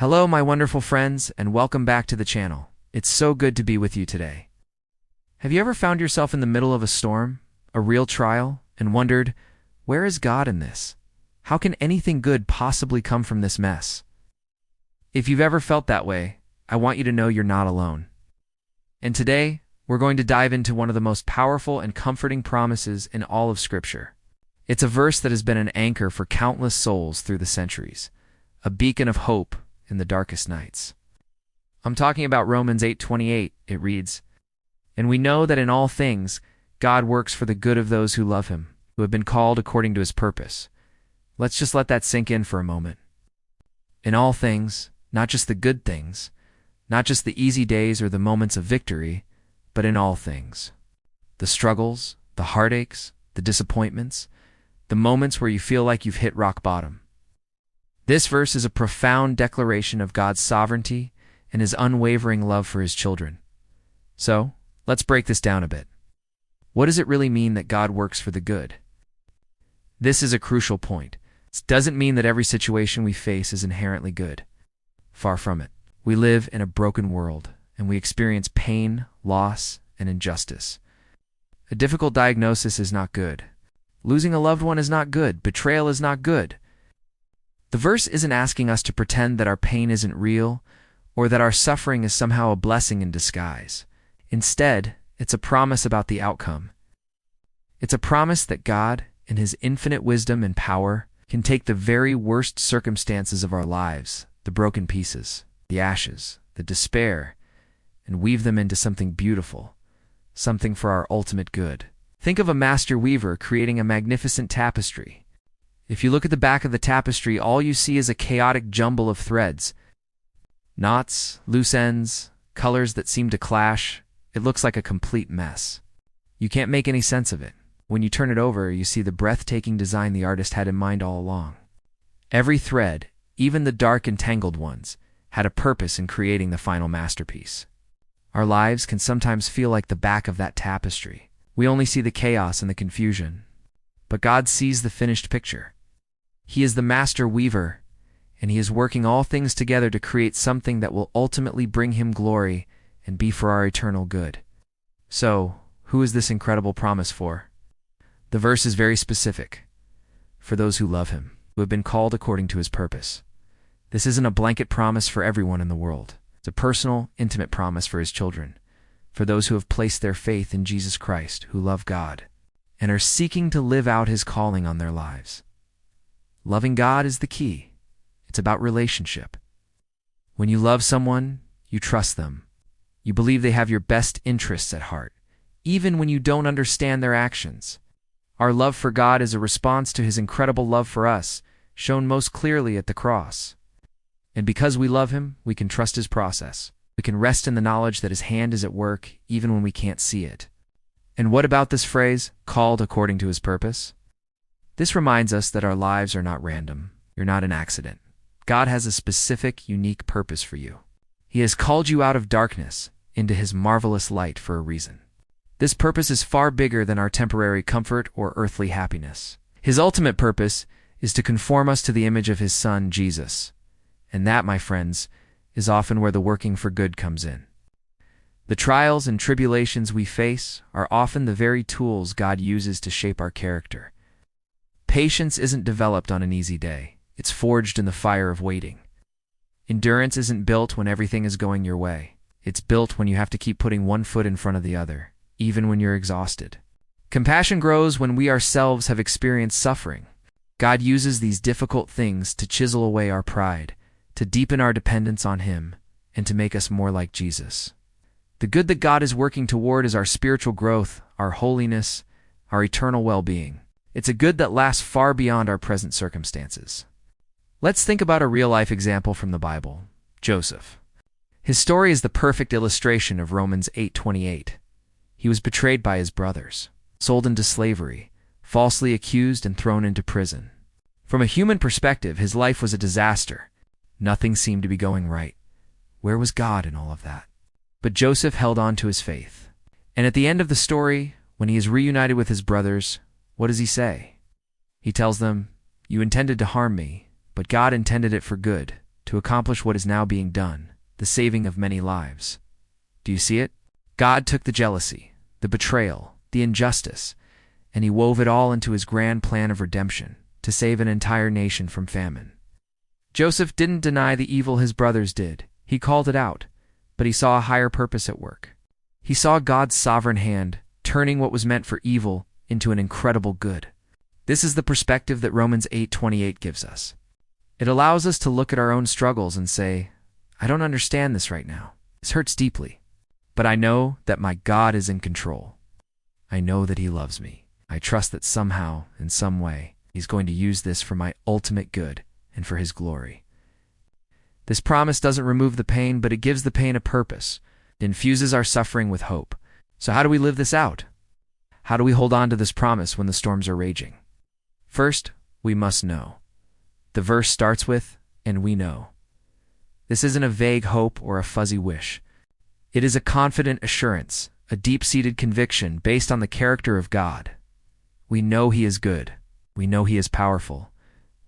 Hello, my wonderful friends, and welcome back to the channel. It's so good to be with you today. Have you ever found yourself in the middle of a storm, a real trial, and wondered, where is God in this? How can anything good possibly come from this mess? If you've ever felt that way, I want you to know you're not alone. And today, we're going to dive into one of the most powerful and comforting promises in all of Scripture. It's a verse that has been an anchor for countless souls through the centuries, a beacon of hope in the darkest nights. I'm talking about Romans 8:28. It reads, "And we know that in all things God works for the good of those who love him, who have been called according to his purpose." Let's just let that sink in for a moment. In all things, not just the good things, not just the easy days or the moments of victory, but in all things. The struggles, the heartaches, the disappointments, the moments where you feel like you've hit rock bottom. This verse is a profound declaration of God's sovereignty and his unwavering love for his children. So, let's break this down a bit. What does it really mean that God works for the good? This is a crucial point. It doesn't mean that every situation we face is inherently good. Far from it. We live in a broken world, and we experience pain, loss, and injustice. A difficult diagnosis is not good. Losing a loved one is not good. Betrayal is not good. The verse isn't asking us to pretend that our pain isn't real or that our suffering is somehow a blessing in disguise. Instead, it's a promise about the outcome. It's a promise that God, in his infinite wisdom and power, can take the very worst circumstances of our lives, the broken pieces, the ashes, the despair, and weave them into something beautiful, something for our ultimate good. Think of a master weaver creating a magnificent tapestry. If you look at the back of the tapestry, all you see is a chaotic jumble of threads. Knots, loose ends, colors that seem to clash. It looks like a complete mess. You can't make any sense of it. When you turn it over, you see the breathtaking design the artist had in mind all along. Every thread, even the dark and tangled ones, had a purpose in creating the final masterpiece. Our lives can sometimes feel like the back of that tapestry. We only see the chaos and the confusion. But God sees the finished picture. He is the master weaver, and he is working all things together to create something that will ultimately bring him glory and be for our eternal good. So, who is this incredible promise for? The verse is very specific. For those who love him, who have been called according to his purpose. This isn't a blanket promise for everyone in the world. It's a personal, intimate promise for his children, for those who have placed their faith in Jesus Christ, who love God, and are seeking to live out his calling on their lives. Loving God is the key. It's about relationship. When you love someone, you trust them. You believe they have your best interests at heart, even when you don't understand their actions. Our love for God is a response to his incredible love for us, shown most clearly at the cross. And because we love him, we can trust his process. We can rest in the knowledge that his hand is at work, even when we can't see it. And what about this phrase, called according to his purpose? This reminds us that our lives are not random. You're not an accident. God has a specific, unique purpose for you. He has called you out of darkness into his marvelous light for a reason. This purpose is far bigger than our temporary comfort or earthly happiness. His ultimate purpose is to conform us to the image of his Son, Jesus. And that, my friends, is often where the working for good comes in. The trials and tribulations we face are often the very tools God uses to shape our character. Patience isn't developed on an easy day. It's forged in the fire of waiting. Endurance isn't built when everything is going your way. It's built when you have to keep putting one foot in front of the other, even when you're exhausted. Compassion grows when we ourselves have experienced suffering. God uses these difficult things to chisel away our pride, to deepen our dependence on him, and to make us more like Jesus. The good that God is working toward is our spiritual growth, our holiness, our eternal well-being. It's a good that lasts far beyond our present circumstances. Let's think about a real-life example from the Bible, Joseph. His story is the perfect illustration of Romans 8:28. He was betrayed by his brothers, sold into slavery, falsely accused and thrown into prison. From a human perspective, his life was a disaster. Nothing seemed to be going right. Where was God in all of that? But Joseph held on to his faith. And at the end of the story, when he is reunited with his brothers, what does he say? He tells them, "You intended to harm me, but God intended it for good, to to accomplish what is now being done, the saving of many lives. Do you see it? God took the jealousy, the betrayal, the injustice, and he wove it all into his grand plan of redemption to save an entire nation from famine. Joseph didn't deny the evil his brothers did. He called it out, but he saw a higher purpose at work. He saw God's sovereign hand turning what was meant for evil into an incredible good. This is the perspective that Romans 8:28 gives us. It allows us to look at our own struggles and say, I don't understand this right now. This hurts deeply. But I know that my God is in control. I know that he loves me. I trust that somehow, in some way, he's going to use this for my ultimate good and for his glory. This promise doesn't remove the pain, but it gives the pain a purpose. It infuses our suffering with hope. So how do we live this out? How do we hold on to this promise when the storms are raging? First, we must know. The verse starts with, and we know. This isn't a vague hope or a fuzzy wish. It is a confident assurance, a deep-seated conviction based on the character of God. We know he is good. We know he is powerful.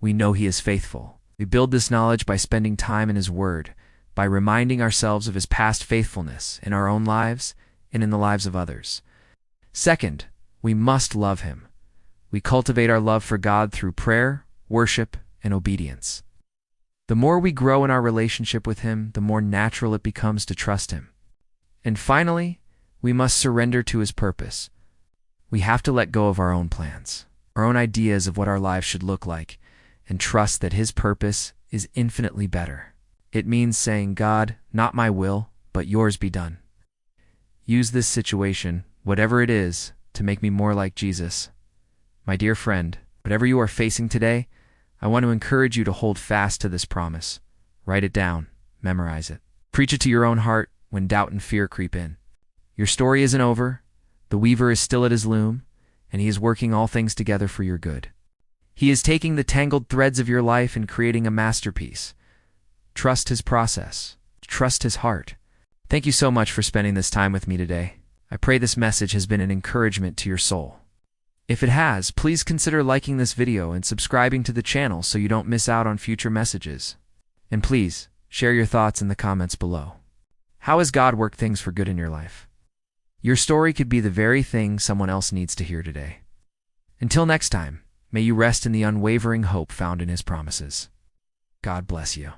We know he is faithful. We build this knowledge by spending time in his word, by reminding ourselves of his past faithfulness in our own lives and in the lives of others. Second, we must love him. We cultivate our love for God through prayer, worship, and obedience. The more we grow in our relationship with him, the more natural it becomes to trust him. And finally, we must surrender to his purpose. We have to let go of our own plans, our own ideas of what our lives should look like, and trust that his purpose is infinitely better. It means saying, God, not my will, but yours be done. Use this situation, whatever it is, to make me more like Jesus. My dear friend, whatever you are facing today, I want to encourage you to hold fast to this promise. Write it down, memorize it. Preach it to your own heart when doubt and fear creep in. Your story isn't over. The weaver is still at his loom, and he is working all things together for your good. He is taking the tangled threads of your life and creating a masterpiece. Trust his process. Trust his heart. Thank you so much for spending this time with me today. I pray this message has been an encouragement to your soul. If it has, please consider liking this video and subscribing to the channel so you don't miss out on future messages. And please, share your thoughts in the comments below. How has God worked things for good in your life? Your story could be the very thing someone else needs to hear today. Until next time, may you rest in the unwavering hope found in his promises. God bless you.